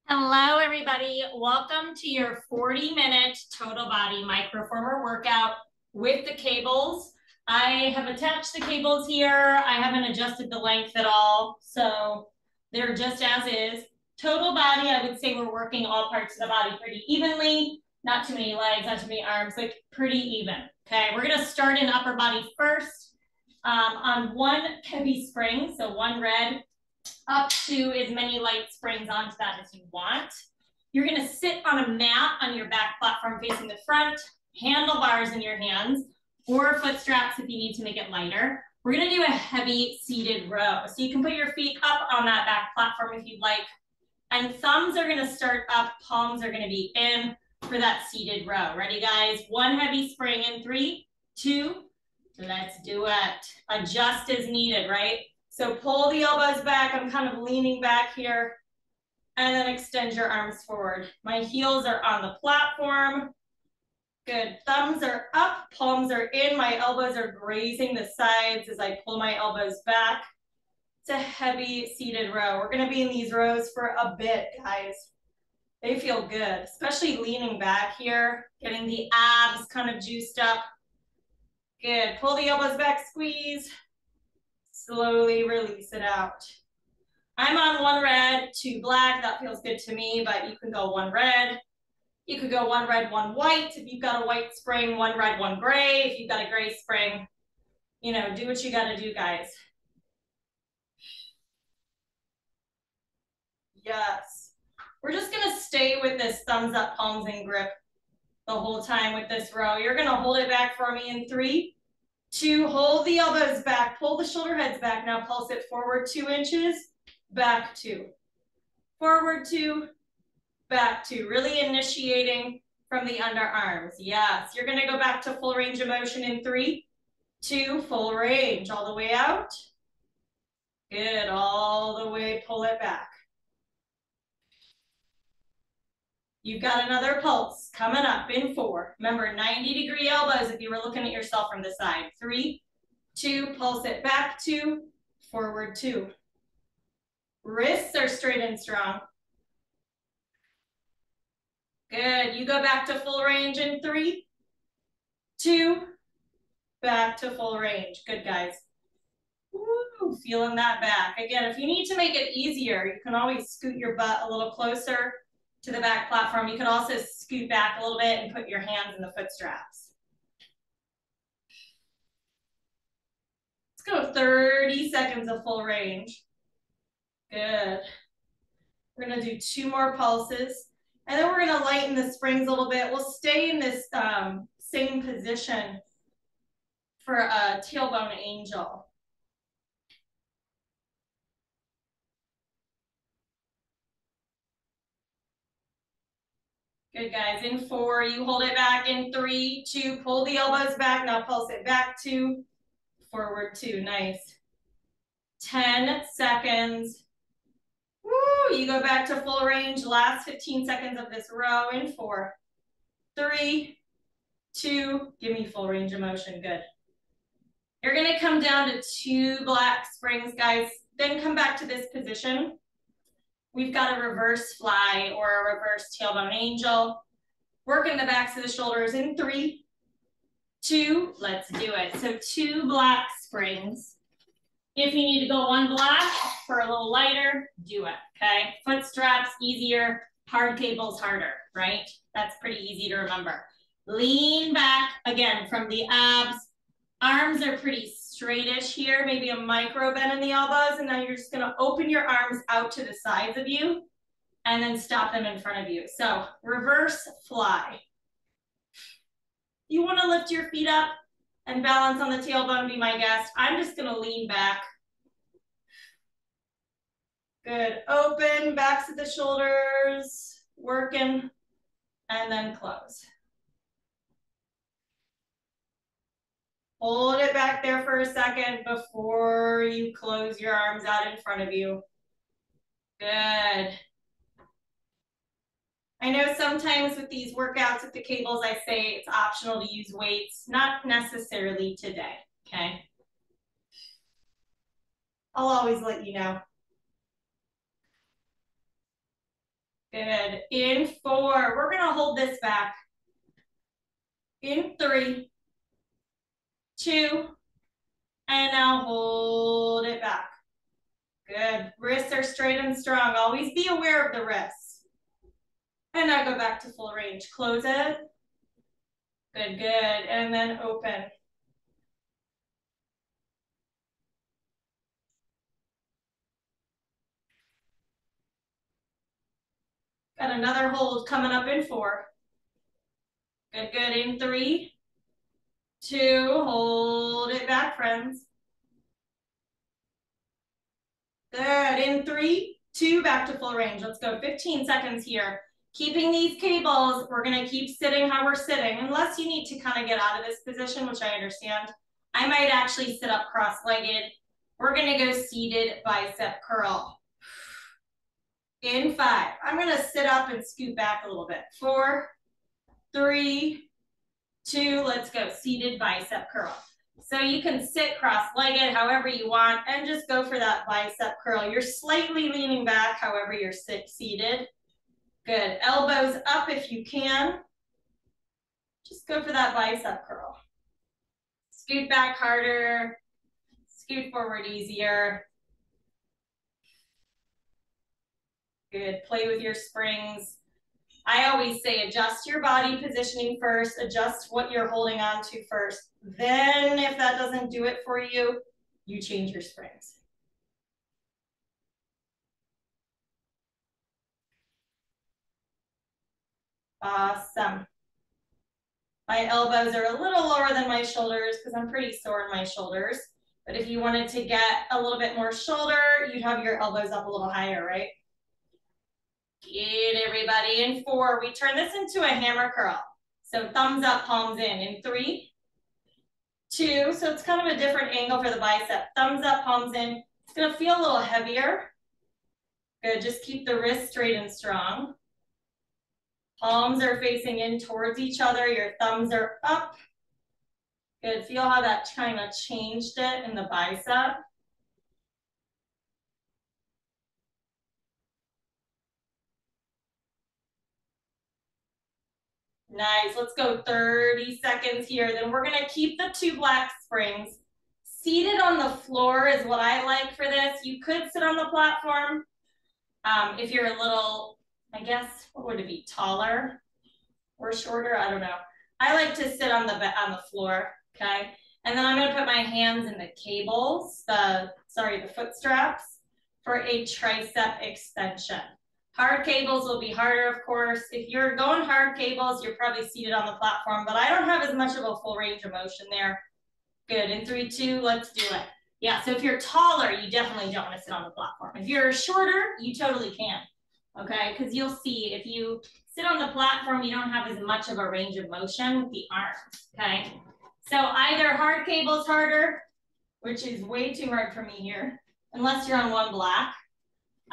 Hello, everybody. Welcome to your 40-minute total body microformer workout with the cables. I have attached the cables here. I haven't adjusted the length at all, so they're just as is. Total body, I would say we're working all parts of the body pretty evenly. Not too many legs, not too many arms, like pretty even. Okay, we're gonna start in upper body first on one heavy spring, so one red, up to as many light springs onto that as you want. You're gonna sit on a mat on your back platform facing the front, handlebars in your hands, or foot straps if you need to make it lighter. We're gonna do a heavy seated row. So you can put your feet up on that back platform if you'd like, and thumbs are gonna start up, palms are gonna be in for that seated row. Ready, guys? One heavy spring in 3, 2, let's do it. Adjust as needed, right? So pull the elbows back. I'm kind of leaning back here, and then extend your arms forward. My heels are on the platform. Good. Thumbs are up, palms are in. My elbows are grazing the sides as I pull my elbows back. It's a heavy seated row. We're gonna be in these rows for a bit, guys. They feel good, especially leaning back here, getting the abs kind of juiced up. Good. Pull the elbows back, squeeze. Slowly release it out. I'm on 1 red, 2 black. That feels good to me, but you can go 1 red. You could go 1 red, 1 white. If you've got a white spring, 1 red, 1 gray. If you've got a gray spring, you know, do what you got to do, guys. Yes. We're just going to stay with this thumbs up, palms in grip the whole time with this row. You're going to hold it back for me in 3, 2, hold the elbows back, pull the shoulder heads back. Now pulse it forward 2 inches, back 2, forward 2, back 2. Really initiating from the underarms. Yes, you're gonna go back to full range of motion in 3, 2, full range, all the way out. Good, all the way, pull it back. You've got another pulse coming up in 4. Remember, 90-degree elbows if you were looking at yourself from the side. 3, 2, pulse it back 2, forward 2. Wrists are straight and strong. Good, you go back to full range in 3, 2, back to full range. Good, guys. Woo, feeling that back. Again, if you need to make it easier, you can always scoot your butt a little closer to the back platform. You can also scoot back a little bit and put your hands in the foot straps. Let's go 30 seconds of full range. Good. We're gonna do 2 more pulses, and then we're gonna lighten the springs a little bit. We'll stay in this same position for a tailbone angel. Good, guys. In 4, you hold it back. In 3, 2, pull the elbows back. Now pulse it back 2, forward 2. Nice. 10 seconds. Woo, you go back to full range. Last 15 seconds of this row in 4, 3, 2, give me full range of motion. Good. You're gonna come down to 2 black springs, guys. Then come back to this position. We've got a reverse fly or a reverse tailbone angel. Working the backs of the shoulders in 3, 2, let's do it. So 2 black springs. If you need to go 1 black for a little lighter, do it, okay? Foot straps, easier. Hard cables, harder, right? That's pretty easy to remember. Lean back, again, from the abs. Arms are pretty straightish here, maybe a micro bend in the elbows, and now you're just gonna open your arms out to the sides of you and then stop them in front of you. So reverse fly. You wanna lift your feet up and balance on the tailbone, be my guest. I'm just gonna lean back. Good, open, backs of the shoulders, working, and then close. Hold it back there for a second before you close your arms out in front of you. Good. I know sometimes with these workouts with the cables, I say it's optional to use weights. Not necessarily today, okay? I'll always let you know. Good. In 4, we're gonna hold this back. In 3, 2, and now hold it back. Good. Wrists are straight and strong. Always be aware of the wrists. And now go back to full range. Close it. Good, good. And then open. Got another hold coming up in 4. Good, good. In 3, 2, hold it back, friends. Good. In 3, 2, back to full range. Let's go 15 seconds here. Keeping these cables, we're gonna keep sitting how we're sitting, unless you need to kind of get out of this position, which I understand. I might actually sit up cross-legged. We're gonna go seated bicep curl. In 5, I'm gonna sit up and scoot back a little bit. 4, 3, 2, let's go, seated bicep curl. So you can sit cross-legged however you want and just go for that bicep curl. You're slightly leaning back however you're seated. Good, elbows up if you can. Just go for that bicep curl. Scoot back harder, scoot forward easier. Good, play with your springs. I always say adjust your body positioning first, adjust what you're holding on to first. Then if that doesn't do it for you, you change your springs. Awesome. My elbows are a little lower than my shoulders because I'm pretty sore in my shoulders. But if you wanted to get a little bit more shoulder, you'd have your elbows up a little higher, right? Good, everybody. In 4, we turn this into a hammer curl. So thumbs up, palms in 3, 2, so it's kind of a different angle for the bicep. Thumbs up, palms in. It's gonna feel a little heavier. Good, just keep the wrists straight and strong. Palms are facing in towards each other. Your thumbs are up. Good, feel how that kind of changed it in the bicep. Nice, let's go 30 seconds here. Then we're gonna keep the 2 black springs. Seated on the floor is what I like for this. You could sit on the platform. If you're a little, I guess, what would it be, taller or shorter? I don't know. I like to sit on the floor, okay? And then I'm gonna put my hands in the cables, the foot straps for a tricep extension. Hard cables will be harder, of course. If you're going hard cables, you're probably seated on the platform, but I don't have as much of a full range of motion there. Good, in 3, 2, let's do it. Yeah, so if you're taller, you definitely don't want to sit on the platform. If you're shorter, you totally can, okay? Because you'll see if you sit on the platform, you don't have as much of a range of motion with the arms, okay? So either hard cables harder, which is way too hard for me here, unless you're on 1 black.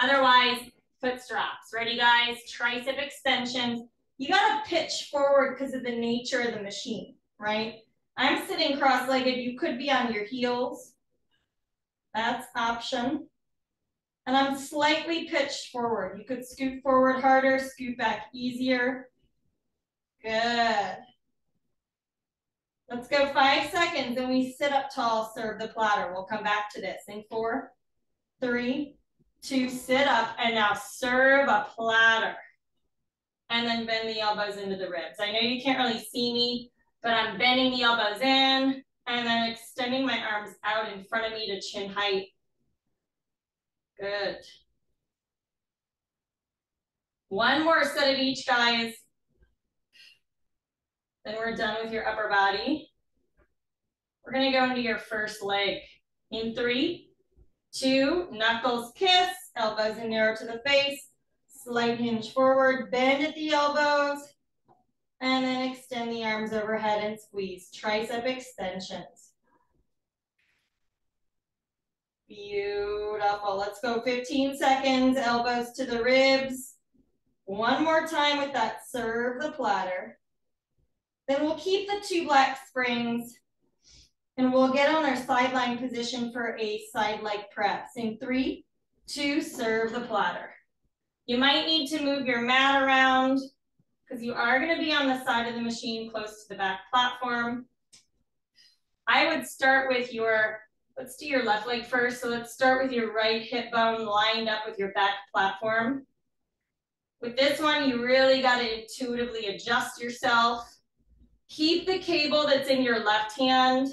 Otherwise, foot straps. Ready, guys? Tricep extensions. You gotta pitch forward because of the nature of the machine, right? I'm sitting cross-legged. You could be on your heels. That's option. And I'm slightly pitched forward. You could scoot forward harder, scoot back easier. Good. Let's go 5 seconds and we sit up tall, serve the platter. We'll come back to this in 4, 3, 2, sit up, and now serve a platter. And then bend the elbows into the ribs. I know you can't really see me, but I'm bending the elbows in and then extending my arms out in front of me to chin height. Good. 1 more set of each, guys. Then we're done with your upper body. We're gonna go into your first leg. In 3, 2, knuckles kiss, elbows in narrow to the face, slight hinge forward, bend at the elbows, and then extend the arms overhead and squeeze. Tricep extensions. Beautiful. Let's go 15 seconds, elbows to the ribs. 1 more time with that serve the platter. Then we'll keep the 2 black springs and we'll get on our sideline position for a side leg press. In 3, 2, serve the platter. You might need to move your mat around because you are going to be on the side of the machine close to the back platform. I would start with your, let's do your left leg first. So let's start with your right hip bone lined up with your back platform. With this one, you really got to intuitively adjust yourself. Keep the cable that's in your left hand.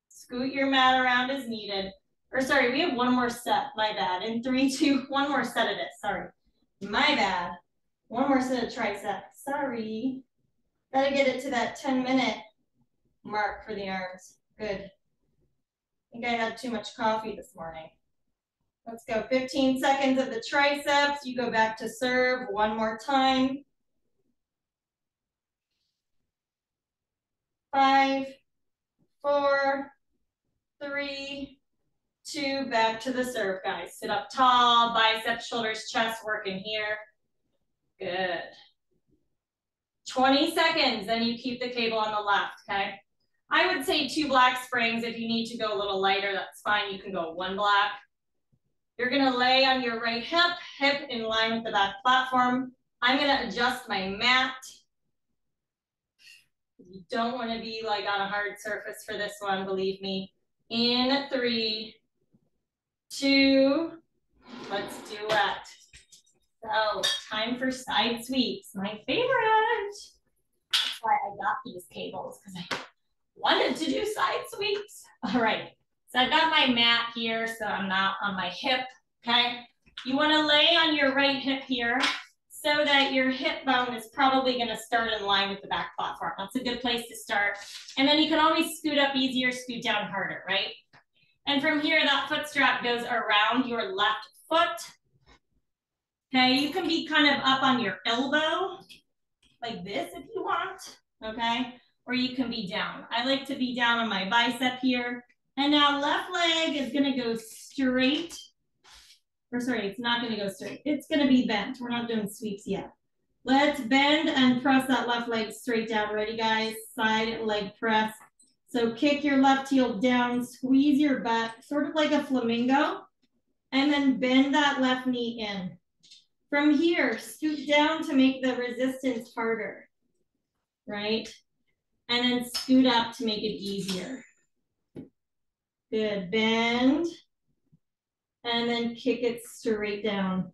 Scoot your mat around as needed. Or sorry, we have one more set, my bad. In 3, 2, one more set of this, sorry. My bad. One more set of triceps, sorry. Gotta get it to that 10-minute mark for the arms. Good. I think I had too much coffee this morning. Let's go 15 seconds of the triceps. You go back to serve one more time. 5, 4, 3, 2, back to the serve, guys. Sit up tall, biceps, shoulders, chest working here. Good. 20 seconds, then you keep the cable on the left, okay? I would say 2 black springs. If you need to go a little lighter, that's fine. You can go 1 black. You're gonna lay on your right hip in line with the back platform. I'm gonna adjust my mat. You don't wanna be like on a hard surface for this one, believe me. In 3, 2, let's do it. So time for side sweeps, my favorite. That's why I got these cables, because I wanted to do side sweeps. All right, so I've got my mat here, so I'm not on my hip, okay? You wanna lay on your right hip here so that your hip bone is probably gonna start in line with the back platform. That's a good place to start. And then you can always scoot up easier, scoot down harder, right? And from here, that foot strap goes around your left foot. Okay, you can be kind of up on your elbow, like this if you want, okay? Or you can be down. I like to be down on my bicep here. And now left leg is gonna go straight. Or sorry, it's not gonna go straight. It's gonna be bent. We're not doing sweeps yet. Let's bend and press that left leg straight down. Ready, guys? Side leg press. So kick your left heel down, squeeze your butt, sort of like a flamingo, and then bend that left knee in. From here, scoot down to make the resistance harder, right? And then scoot up to make it easier. Good, bend, and then kick it straight down.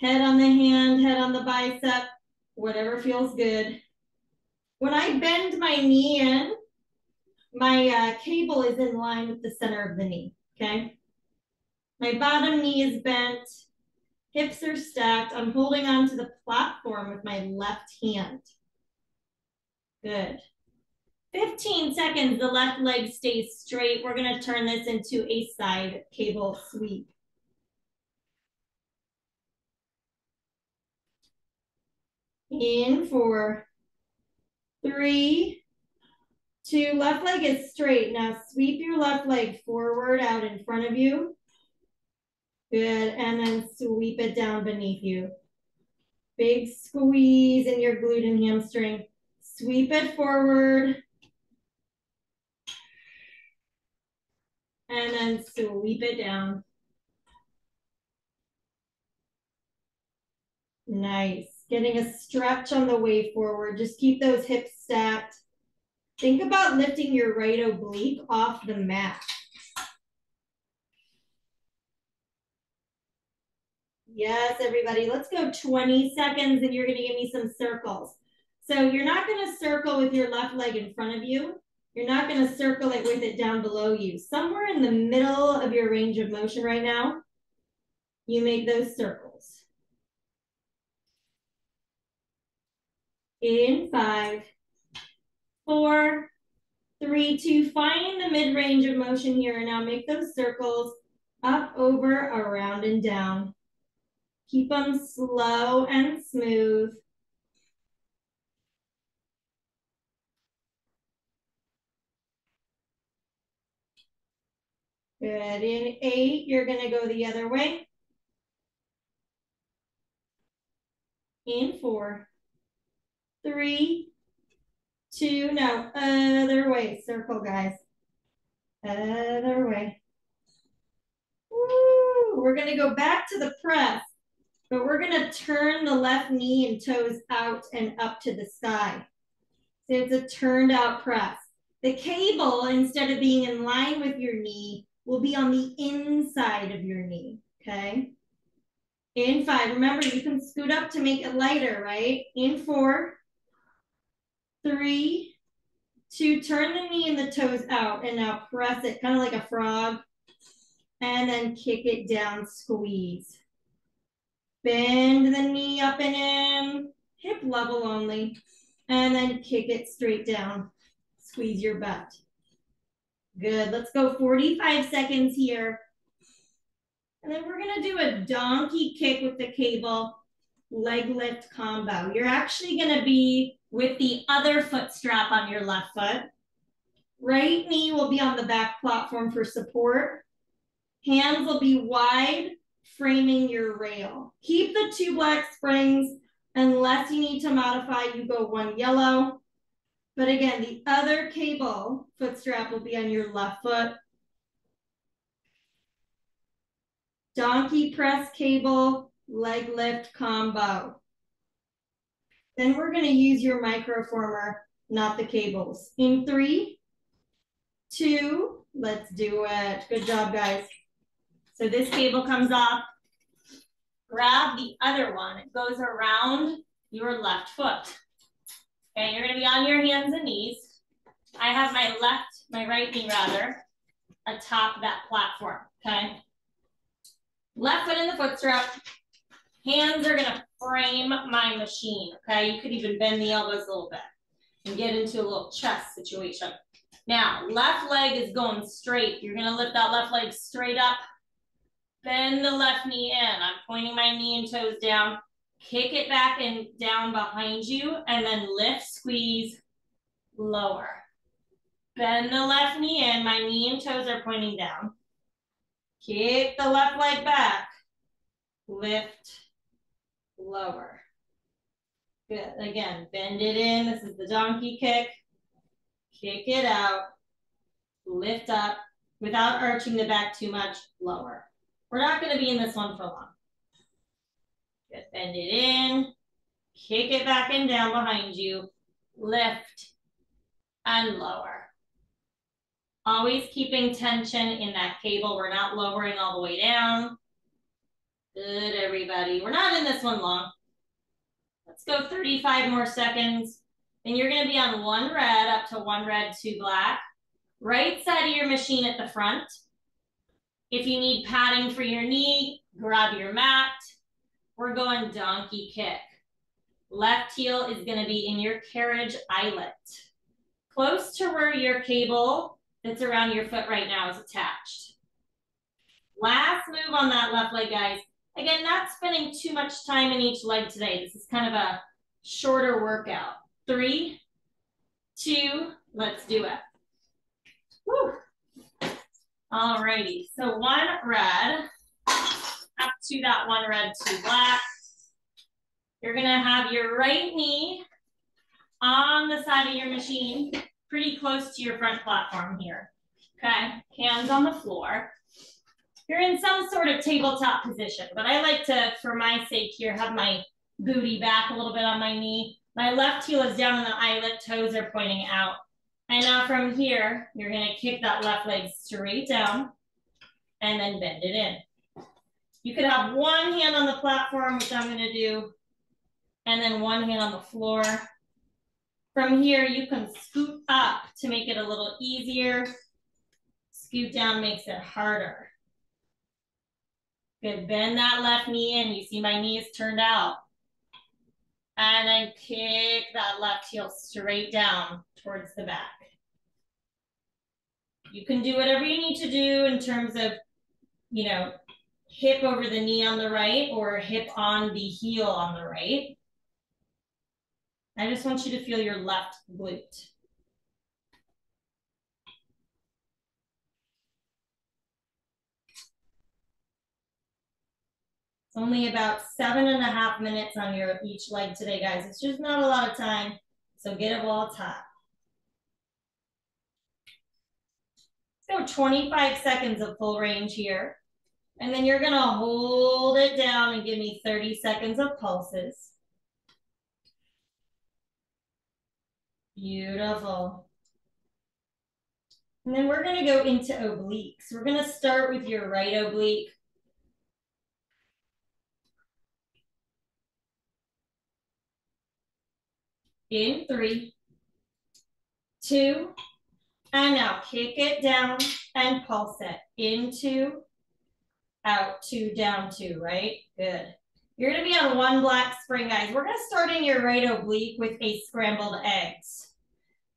Head on the hand, head on the bicep, whatever feels good. When I bend my knee in, my cable is in line with the center of the knee, okay? My bottom knee is bent, hips are stacked. I'm holding on to the platform with my left hand. Good. 15 seconds, the left leg stays straight. We're gonna turn this into a side cable sweep. In 4, 3, 2, left leg is straight. Now sweep your left leg forward out in front of you. Good, and then sweep it down beneath you. Big squeeze in your glute and hamstring. Sweep it forward. And then sweep it down. Nice. Getting a stretch on the way forward. Just keep those hips stacked. Think about lifting your right oblique off the mat. Yes, everybody. Let's go 20 seconds and you're going to give me some circles. So you're not going to circle with your left leg in front of you. You're not going to circle it with it down below you. Somewhere in the middle of your range of motion right now, you make those circles. In 5, 4, 3, 2, find the mid-range of motion here. And now make those circles up, over, around, and down. Keep them slow and smooth. Good. In 8, you're going to go the other way. In 4, 3, 2, now other way. Circle, guys. Other way. Woo! we're gonna go back to the press, but we're gonna turn the left knee and toes out and up to the sky. So it's a turned out press. The cable, instead of being in line with your knee, will be on the inside of your knee, okay? In 5, remember you can scoot up to make it lighter, right? In 4, 3, 2, turn the knee and the toes out and now press it kind of like a frog and then kick it down, squeeze. Bend the knee up and in, hip level only, and then kick it straight down, squeeze your butt. Good, let's go 45 seconds here. And then we're gonna do a donkey kick with the cable, leg lift combo. You're actually gonna be with the other foot strap on your left foot. Right knee will be on the back platform for support. Hands will be wide, framing your rail. Keep the 2 black springs. Unless you need to modify, you go 1 yellow. But again, the other cable foot strap will be on your left foot. Donkey press cable, leg lift combo. Then we're gonna use your microformer, not the cables. In 3, 2, let's do it. Good job, guys. So this cable comes off. Grab the other one. It goes around your left foot. Okay, you're gonna be on your hands and knees. I have my right knee rather, atop that platform, okay? Left foot in the foot strap. Hands are gonna frame my machine, okay? You could even bend the elbows a little bit and get into a little chest situation. Now, left leg is going straight. You're gonna lift that left leg straight up. Bend the left knee in. I'm pointing my knee and toes down. Kick it back and down behind you, and then lift, squeeze, lower. Bend the left knee in. My knee and toes are pointing down. Kick the left leg back. Lift, lower. Good. Again, bend it in. This is the donkey kick. Kick it out. Lift up without arching the back too much. Lower. We're not going to be in this one for long. Good. Bend it in. Kick it back and down behind you. Lift and lower. Always keeping tension in that cable. We're not lowering all the way down. Good, everybody. We're not in this one long. Let's go 35 more seconds. And you're going to be on 1 red, up to 1 red, 2 black. Right side of your machine at the front. If you need padding for your knee, grab your mat. We're going donkey kick. Left heel is going to be in your carriage eyelet. Close to where your cable that's around your foot right now is attached. Last move on that left leg, guys. Again, not spending too much time in each leg today. This is kind of a shorter workout. 3, 2, let's do it. Woo. All righty, so 1 red, up to that 1 red, 2 black. You're gonna have your right knee on the side of your machine, pretty close to your front platform here. Okay, hands on the floor. You're in some sort of tabletop position, but I like to, for my sake here, have my booty back a little bit on my knee. My left heel is down on the eyelet, toes are pointing out. And now from here, you're gonna kick that left leg straight down and then bend it in. You could have 1 hand on the platform, which I'm gonna do, and then 1 hand on the floor. From here, you can scoot up to make it a little easier. Scoot down makes it harder. Good, bend that left knee in. You see my knee is turned out. And then kick that left heel straight down towards the back. You can do whatever you need to do in terms of, you know, hip over the knee on the right or hip on the heel on the right. I just want you to feel your left glute. It's only about 7.5 minutes on your each leg today, guys. It's just not a lot of time, so get it while it's hot. Let's go 25 seconds of full range here. And then you're gonna hold it down and give me 30 seconds of pulses. Beautiful. And then we're gonna go into obliques. We're gonna start with your right oblique. In 3, 2, and now kick it down and pulse it. In 2, out 2, down 2, right? Good. You're gonna be on 1 black spring, guys. We're gonna start in your right oblique with a scrambled eggs.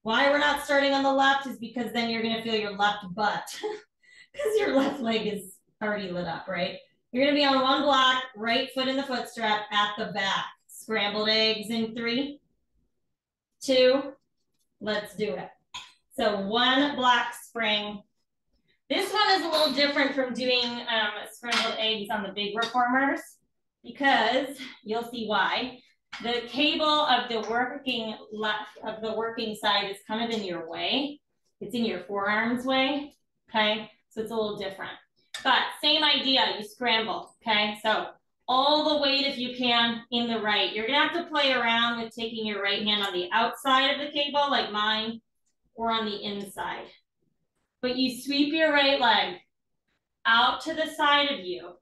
Why we're not starting on the left is because then you're gonna feel your left butt because your left leg is already lit up, right? You're gonna be on 1 block, right foot in the foot strap at the back. Scrambled eggs in 3, 2, let's do it. So 1 black spring. This one is a little different from doing scrambled eggs on the big reformers because you'll see why. The cable of the working side is kind of in your way. It's in your forearms way, okay? So it's a little different. But same idea, you scramble, okay? So all the weight, if you can, in the right. You're gonna have to play around with taking your right hand on the outside of the cable, like mine, or on the inside. But you sweep your right leg out to the side of you,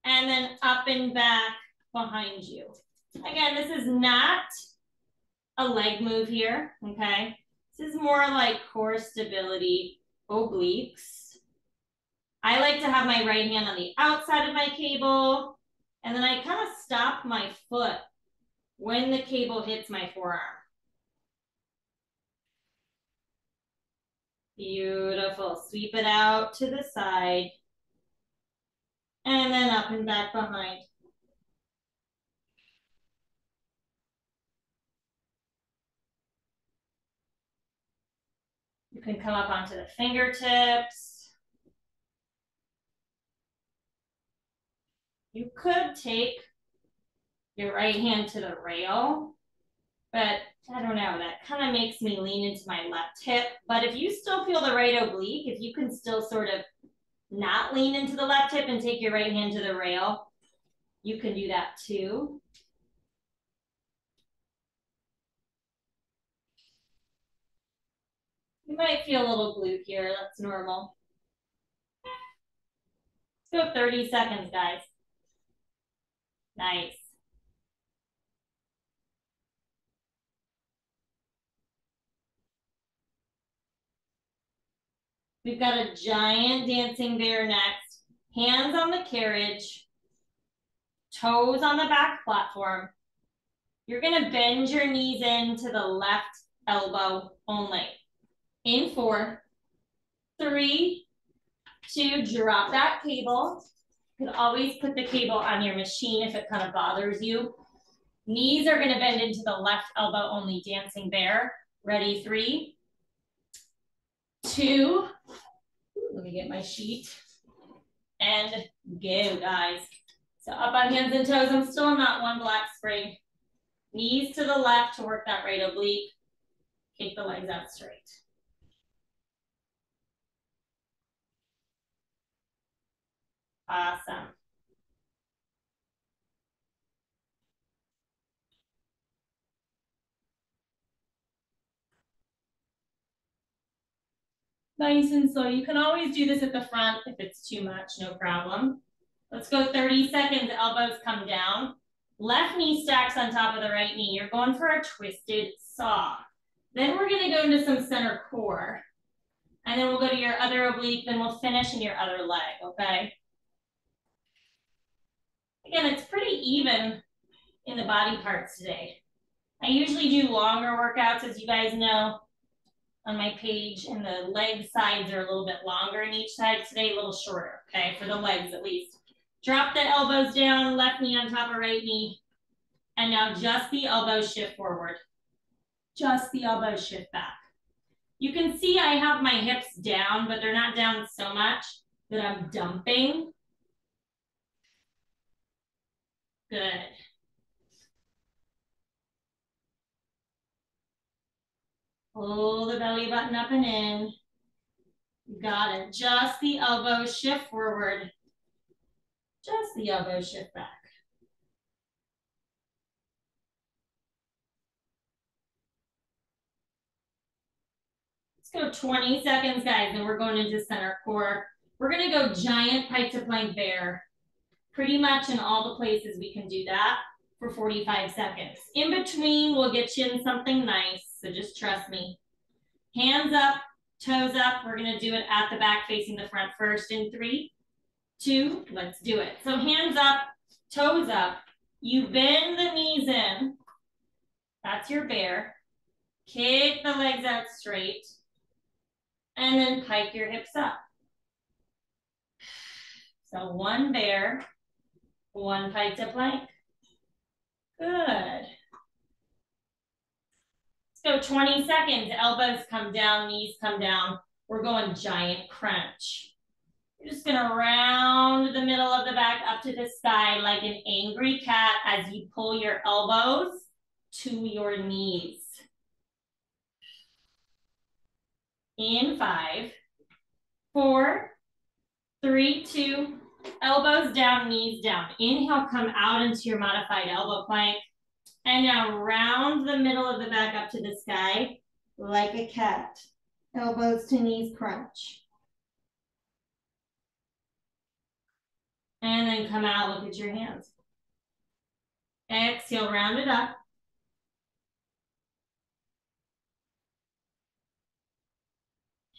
and then up and back behind you. Again, this is not a leg move here, okay? This is more like core stability, obliques. I like to have my right hand on the outside of my cable, and then I kind of stop my foot when the cable hits my forearm. Beautiful. Sweep it out to the side, and then up and back behind. You can come up onto the fingertips. You could take your right hand to the rail, but I don't know, that kind of makes me lean into my left hip. But if you still feel the right oblique, if you can still sort of not lean into the left hip and take your right hand to the rail, you can do that too. You might feel a little glute here, that's normal. Let's go 30 seconds, guys. Nice. We've got a giant dancing bear next. Hands on the carriage, toes on the back platform. You're gonna bend your knees into the left elbow only. In 4, 3, 2, drop that cable. You can always put the cable on your machine if it kind of bothers you. Knees are gonna bend into the left elbow only, dancing bear. Ready, 3, 2, let me get my sheet, and go, guys. So up on hands and toes, I'm still on that 1 black spring. Knees to the left to work that right oblique. Kick the legs out straight. Awesome. Nice and slow. You can always do this at the front if it's too much, no problem. Let's go 30 seconds, elbows come down. Left knee stacks on top of the right knee. You're going for a twisted saw. Then we're gonna go into some center core. And then we'll go to your other oblique, then we'll finish in your other leg, okay? Again, it's pretty even in the body parts today. I usually do longer workouts, as you guys know, on my page, and the leg sides are a little bit longer in each side. Today, a little shorter, okay, for the legs at least. Drop the elbows down, left knee on top of right knee. And now just the elbows shift forward. Just the elbows shift back. You can see I have my hips down, but they're not down so much that I'm dumping. Good. Pull the belly button up and in. You got it. Just the elbows shift forward. Just the elbow shift back. Let's go 20 seconds, guys, and we're going into center core. We're gonna go giant pike to plank bear. Pretty much in all the places we can do that for 45 seconds. In between, we'll get you in something nice, so just trust me. Hands up, toes up. We're gonna do it at the back facing the front first in 3, 2, let's do it. So hands up, toes up. You bend the knees in. That's your bear. Kick the legs out straight. And then pike your hips up. So one bear, one pike to plank. Good. Let's go 20 seconds. Elbows come down, knees come down. We're going giant crunch. You're just gonna round the middle of the back up to the sky like an angry cat as you pull your elbows to your knees. In 5, 4, 3, 2, elbows down, knees down. Inhale, come out into your modified elbow plank. And now round the middle of the back up to the sky like a cat. Elbows to knees crunch. And then come out, look at your hands. Exhale, round it up.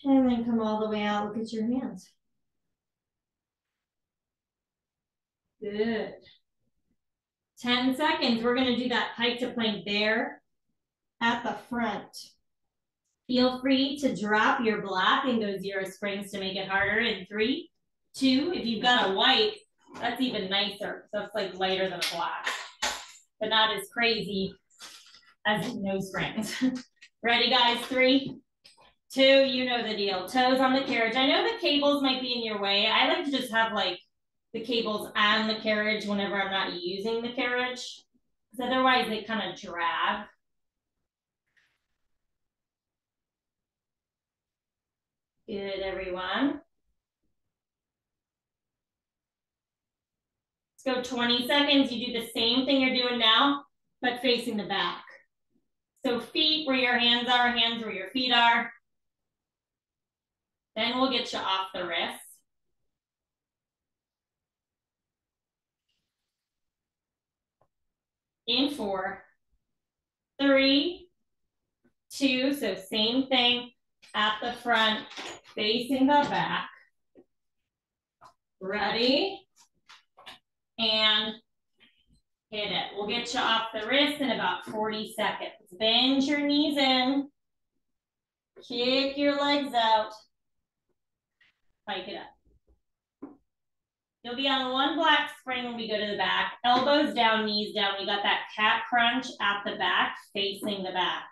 And then come all the way out, look at your hands. Good. 10 seconds, we're gonna do that pike to plank bear at the front. Feel free to drop your block and go 0 springs to make it harder in 3, 2, if you've got a white, that's even nicer. So it's like lighter than a black, but not as crazy as no springs. Ready, guys? 3, 2, you know the deal. Toes on the carriage. I know the cables might be in your way. I like to just have like the cables and the carriage whenever I'm not using the carriage, because otherwise they kind of drag. Good, everyone. Let's go 20 seconds. You do the same thing you're doing now, but facing the back. So feet where your hands are, hands where your feet are. Then we'll get you off the wrists. In 4, 3, 2, so same thing at the front, facing the back. Ready? And hit it. We'll get you off the wrist in about 40 seconds. Bend your knees in. Kick your legs out. Pike it up. You'll be on one black spring when we go to the back. Elbows down, knees down. We got that cat crunch at the back, facing the back.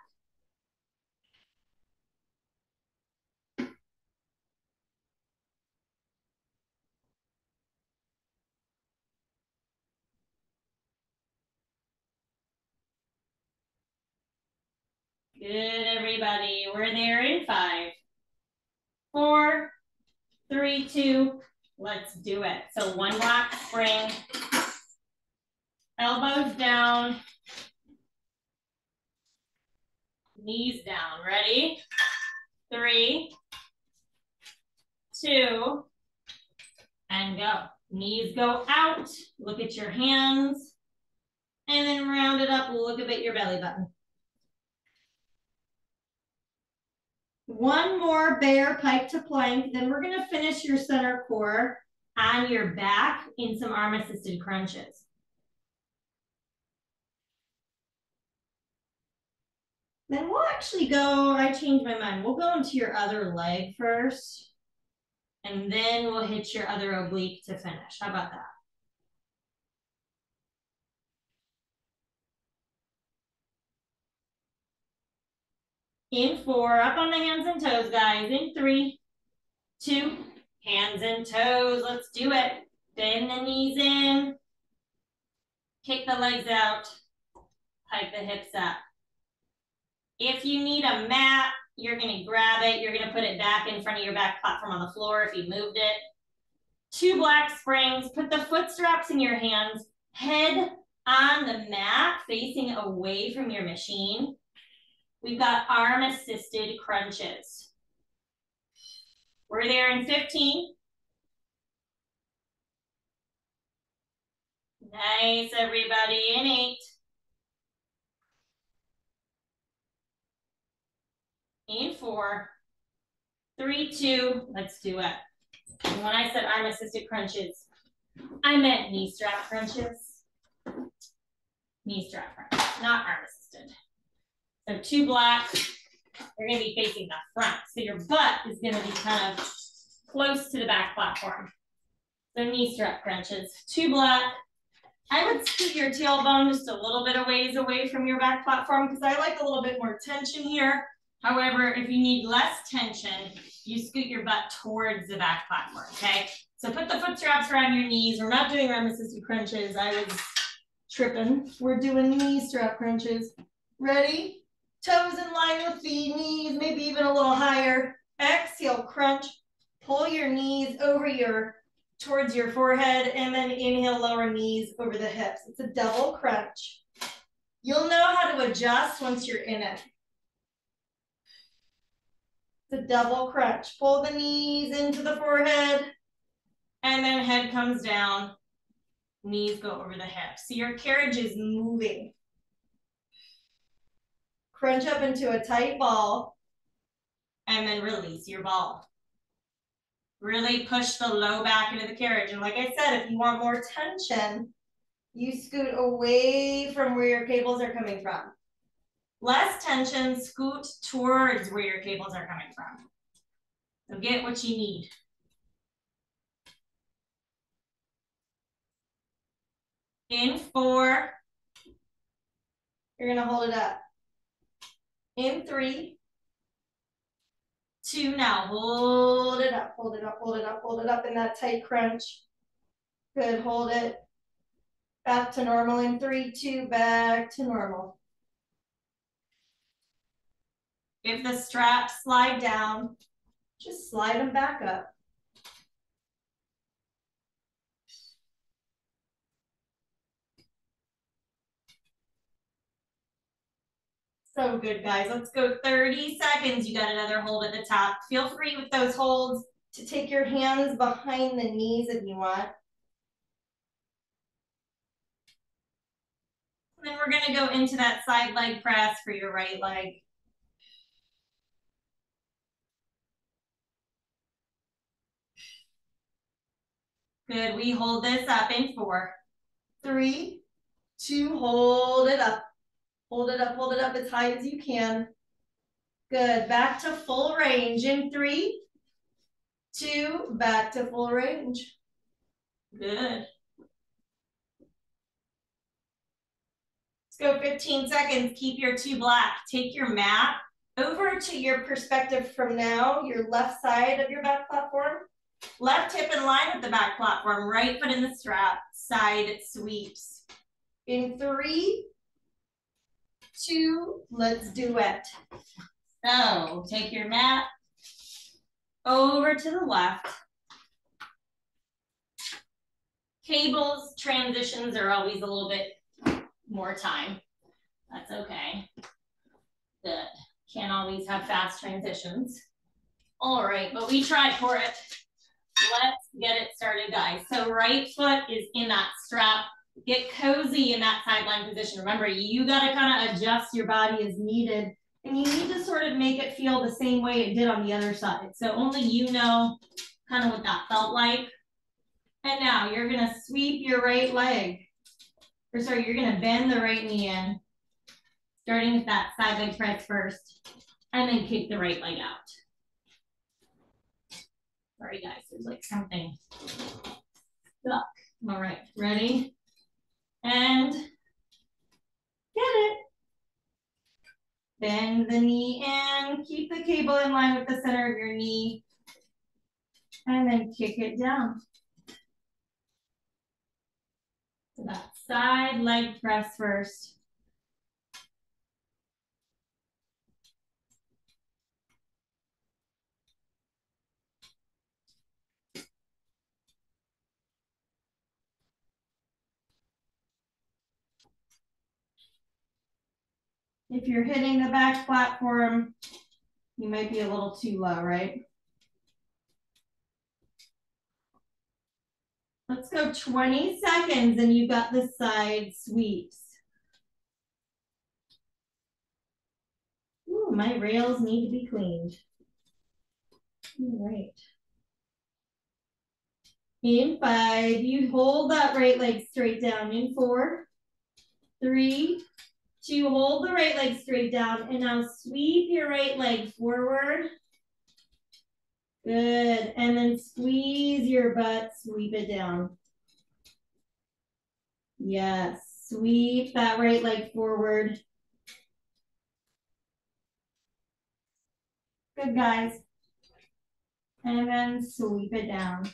Good, everybody. We're there in 5, 4, 3, 2. Let's do it. So one black spring. Elbows down. Knees down. Ready? 3, 2, and go. Knees go out. Look at your hands. And then round it up. Look up at your belly button. One more bear pike to plank. Then we're going to finish your center core on your back in some arm assisted crunches. Then we'll actually go, I changed my mind. We'll go into your other leg first, and then we'll hit your other oblique to finish. How about that? In 4, up on the hands and toes, guys. In 3, 2, hands and toes. Let's do it. Bend the knees in. Kick the legs out. Pike the hips up. If you need a mat, you're going to grab it. You're going to put it back in front of your back platform on the floor if you moved it. 2 black springs. Put the foot straps in your hands, head on the mat, facing away from your machine. We've got arm-assisted crunches. We're there in 15. Nice, everybody, in 8. In 4. 3, 2, let's do it. And when I said arm-assisted crunches, I meant knee strap crunches. Knee strap crunches, not arm-assisted. So 2 black, you're gonna be facing the front. So your butt is gonna be kind of close to the back platform. So knee strap crunches, 2 black. I would scoot your tailbone just a little bit of ways away from your back platform because I like a little bit more tension here. However, if you need less tension, you scoot your butt towards the back platform, okay? So put the foot straps around your knees. We're not doing arm-assisted crunches. I was tripping. We're doing knee strap crunches. Ready? Toes in line with the knees, maybe even a little higher. Exhale, crunch. Pull your knees over towards your forehead, and then inhale, lower knees over the hips. It's a double crunch. You'll know how to adjust once you're in it. It's a double crunch. Pull the knees into the forehead, and then head comes down. Knees go over the hips. So your carriage is moving. Crunch up into a tight ball, and then release your ball. Really push the low back into the carriage. And like I said, if you want more tension, you scoot away from where your cables are coming from. Less tension, scoot towards where your cables are coming from. So get what you need. In 4, you're gonna hold it up. In 3, 2, now hold it up, hold it up, hold it up, hold it up in that tight crunch. Good, hold it. Back to normal in 3, 2, back to normal. If the straps slide down, just slide them back up. So good, guys. Let's go 30 seconds. You got another hold at the top. Feel free with those holds to take your hands behind the knees if you want. And then we're gonna go into that side leg press for your right leg. Good, we hold this up in 4, 3, 2, hold it up. Hold it up as high as you can. Good, back to full range in 3, 2, back to full range. Good. Let's go 15 seconds, keep your 2 black. Take your mat over to your perspective from now, your left side of your back platform. Left hip in line with the back platform, right foot in the strap, side sweeps. In 3, 2, let's do it. So take your mat over to the left. Cables, transitions are always a little bit more time. That's okay. Good. Can't always have fast transitions. All right, but we tried for it. Let's get it started, guys. So right foot is in that strap. Get cozy in that sideline position. Remember, you got to kind of adjust your body as needed. And you need to sort of make it feel the same way it did on the other side. So only you know kind of what that felt like. And now you're going to sweep your right leg. Or sorry, you're going to bend the right knee in. Starting with that side leg press first. And then kick the right leg out. Sorry, guys, there's like something stuck. All right, ready? And get it. Bend the knee in, keep the cable in line with the center of your knee, and then kick it down. So that side leg press first. If you're hitting the back platform, you might be a little too low, right? Let's go 20 seconds and you got the side sweeps. Ooh, my rails need to be cleaned. All right. In 5, you hold that right leg straight down. In 4, 3, 2, hold the right leg straight down. And now sweep your right leg forward. Good. And then squeeze your butt, sweep it down. Yes. Sweep that right leg forward. Good, guys. And then sweep it down.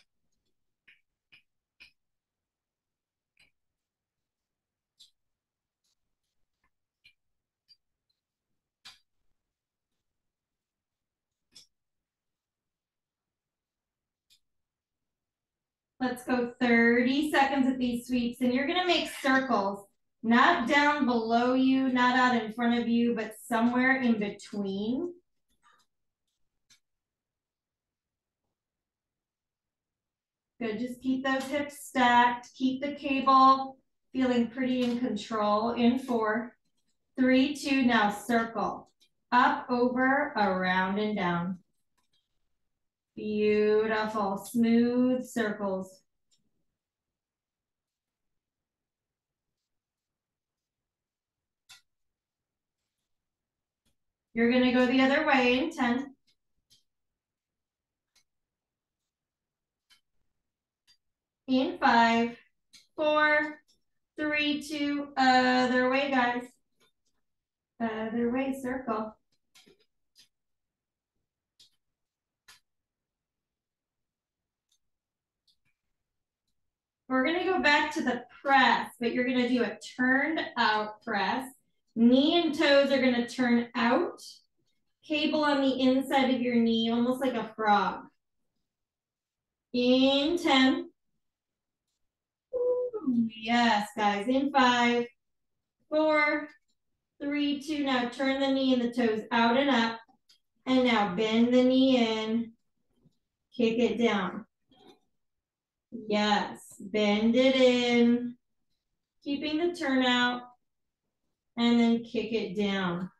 Let's go 30 seconds at these sweeps. And you're going to make circles, not down below you, not out in front of you, but somewhere in between. Good, just keep those hips stacked. Keep the cable feeling pretty in control. In 4, 3, 2, now circle. Up, over, around, and down. Beautiful, smooth circles. You're gonna go the other way in 10. In 5, 4, 3, 2, other way, guys. Other way, circle. We're gonna go back to the press, but you're gonna do a turned out press. Knee and toes are gonna turn out. Cable on the inside of your knee, almost like a frog. In 10. Ooh, yes, guys. In 5, 4, 3, 2. Now turn the knee and the toes out and up. And now bend the knee in. Kick it down. Yes, bend it in. Keeping the turnout. And then kick it down.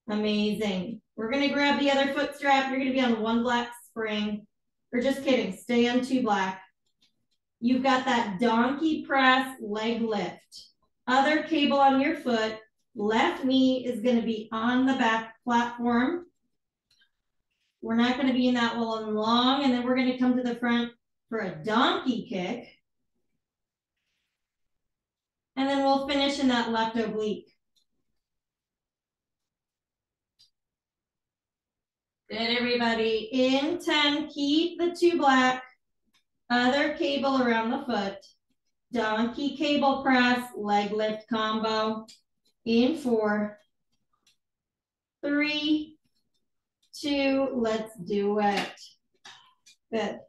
Amazing. We're going to grab the other foot strap. You're going to be on 1 black spring. Or just kidding, stay on 2 black. You've got that donkey press leg lift. Other cable on your foot. Left knee is going to be on the back platform. We're not going to be in that one long, and then we're going to come to the front for a donkey kick. And then we'll finish in that left oblique. Good, everybody. In 10, keep the 2 black. Other cable around the foot. Donkey cable press, leg lift combo. In 4, 3, 2, let's do it. Good.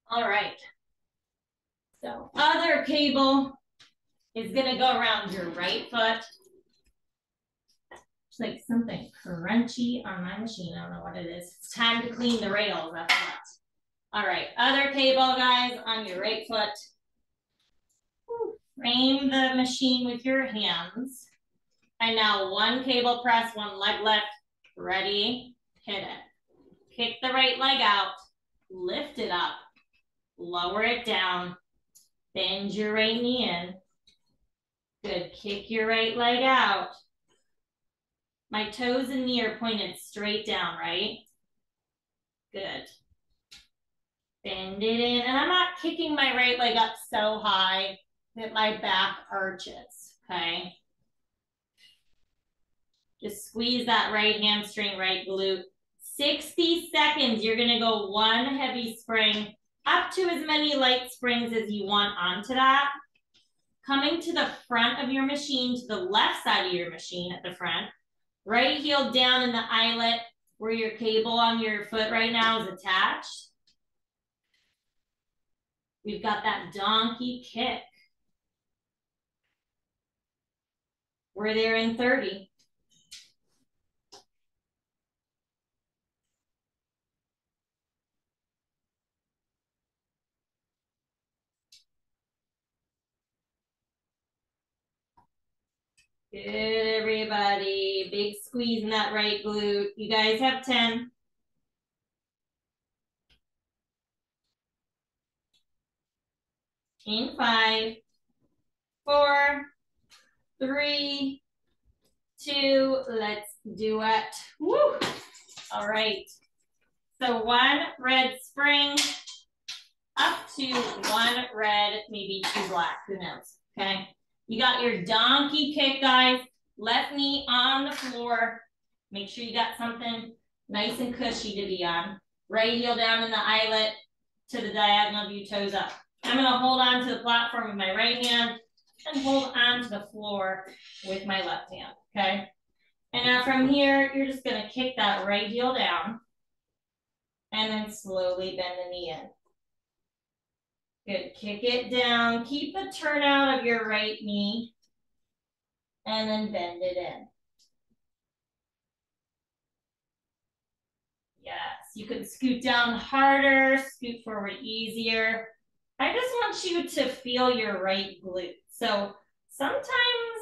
All right. So other cable is gonna go around your right foot. It's like something crunchy on my machine. I don't know what it is. It's time to clean the rails after that. All right, other cable, guys, on your right foot. Frame the machine with your hands. And now 1 cable press, 1 leg lift. Ready, hit it. Kick the right leg out, lift it up, lower it down, bend your right knee in. Good, kick your right leg out. My toes and knee are pointed straight down, right? Good. Bend it in, and I'm not kicking my right leg up so high that my back arches, okay? Just squeeze that right hamstring, right glute. 60 seconds, you're gonna go 1 heavy spring, up to as many light springs as you want onto that. Coming to the front of your machine, to the left side of your machine at the front. Right heel down in the eyelet where your cable on your foot right now is attached. We've got that donkey kick. We're there in 30. Good, everybody. Big squeeze in that right glute. You guys have 10. In 5, 4, 3, 2, let's do it. Woo! All right. So 1 red spring up to 1 red, maybe 2 black, who knows, okay? You got your donkey kick, guys. Left knee on the floor. Make sure you got something nice and cushy to be on. Right heel down in the eyelet to the diagonal view, toes up. I'm gonna hold on to the platform with my right hand and hold on to the floor with my left hand, okay? And now from here, you're just gonna kick that right heel down and then slowly bend the knee in. Good, kick it down. Keep the turnout of your right knee and then bend it in. Yes, you can scoot down harder, scoot forward easier. I just want you to feel your right glute. So sometimes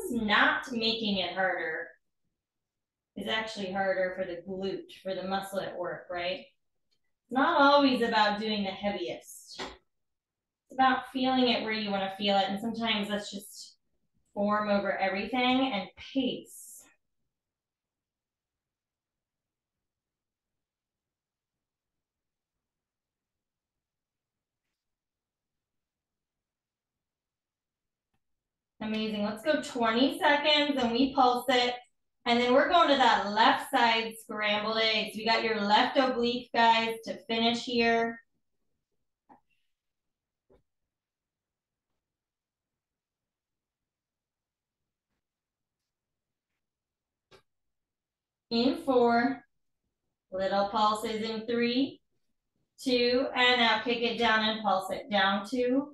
not making it harder is actually harder for the glute, for the muscle at work, right? It's not always about doing the heaviest. It's about feeling it where you want to feel it. And sometimes that's just form over everything and pace. Amazing. Let's go 20 seconds and we pulse it. And then we're going to that left side scrambled eggs. We got your left oblique, guys, to finish here. In 4, little pulses in 3, 2, and now kick it down and pulse it. Down 2,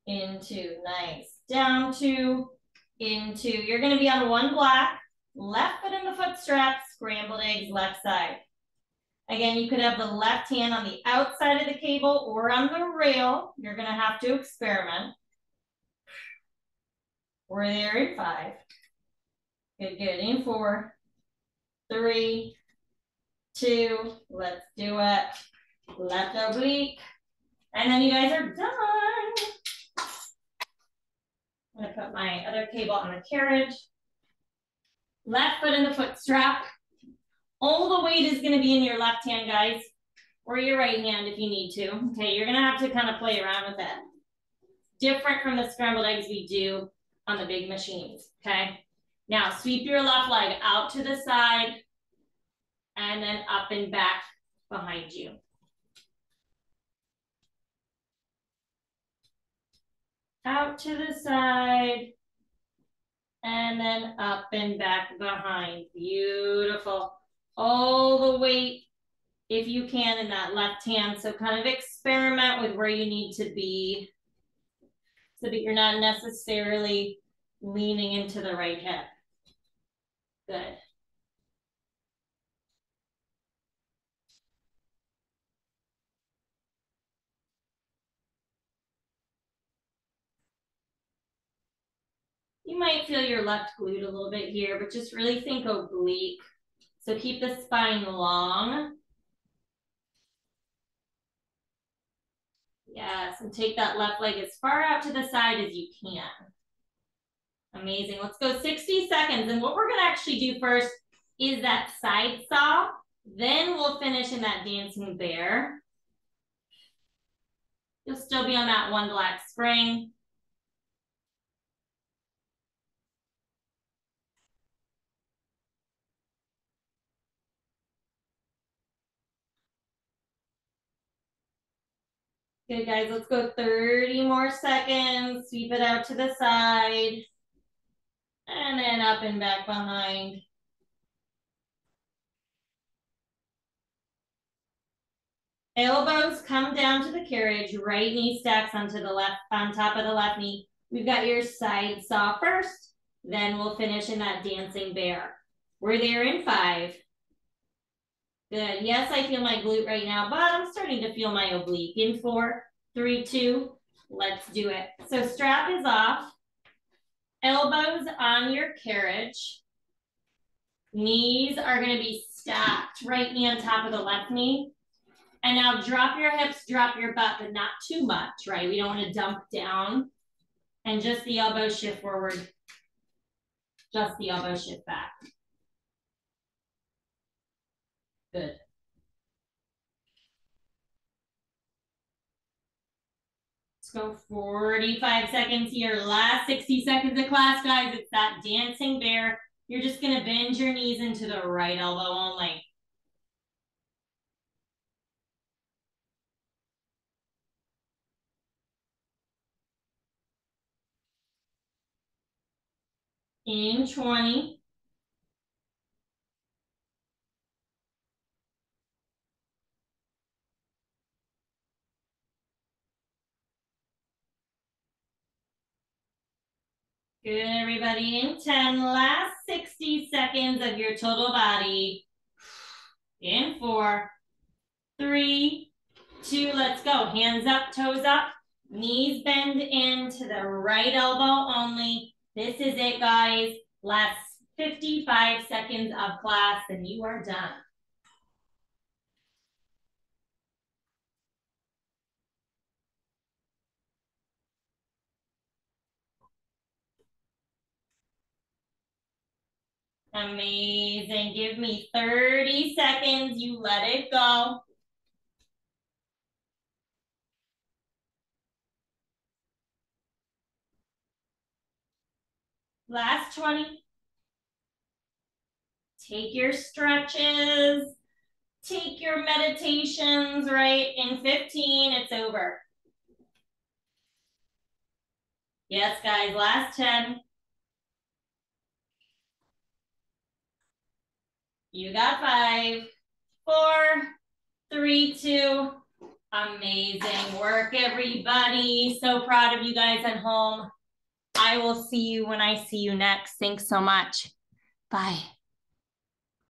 into, nice. Down 2, into. You're gonna be on 1 black, left foot in the foot strap, scrambled eggs, left side. Again, you could have the left hand on the outside of the cable or on the rail. You're gonna have to experiment. We're there in 5. Good, good. In 4, 3, 2, let's do it. Left oblique. And then you guys are done. I'm gonna put my other cable on the carriage. Left foot in the foot strap. All the weight is gonna be in your left hand, guys, or your right hand if you need to. Okay, you're gonna have to kind of play around with it. Different from the scrambled eggs we do on the big machines, okay? Now sweep your left leg out to the side and then up and back behind you. Out to the side and then up and back behind. Beautiful. All the weight, if you can, in that left hand. So kind of experiment with where you need to be so that you're not necessarily leaning into the right hip. Good. You might feel your left glute a little bit here, but just really think oblique. So keep the spine long. Yes, and take that left leg as far out to the side as you can. Amazing. Let's go 60 seconds. And what we're going to actually do first is that side saw. Then we'll finish in that dancing bear. You'll still be on that 1 black spring. Good, guys. Let's go 30 more seconds. Sweep it out to the side. And then up and back behind. Elbows come down to the carriage. Right knee stacks onto the left, on top of the left knee. We've got your side saw first. Then we'll finish in that dancing bear. We're there in 5. Good. Yes, I feel my glute right now, but I'm starting to feel my oblique. In 4, 3, 2, let's do it. So strap is off. Elbows on your carriage. Knees are going to be stacked, right knee on top of the left knee. And now drop your hips, drop your butt, but not too much, right? We don't want to dump down. And just the elbow shift forward. Just the elbow shift back. Good. Let's go 45 seconds here. Last 60 seconds of class, guys. It's that dancing bear. You're just going to bend your knees into the right elbow only. In 20. Good, everybody. In 10, last 60 seconds of your total body. In 4, 3, 2, let's go. Hands up, toes up. Knees bend into the right elbow only. This is it, guys. Last 55 seconds of class and you are done. Amazing. Give me 30 seconds. You let it go. Last 20. Take your stretches. Take your meditations, right? In 15, it's over. Yes, guys, last 10. You got 5, 4, 3, 2. Amazing work, everybody. So proud of you guys at home. I will see you when I see you next. Thanks so much. Bye.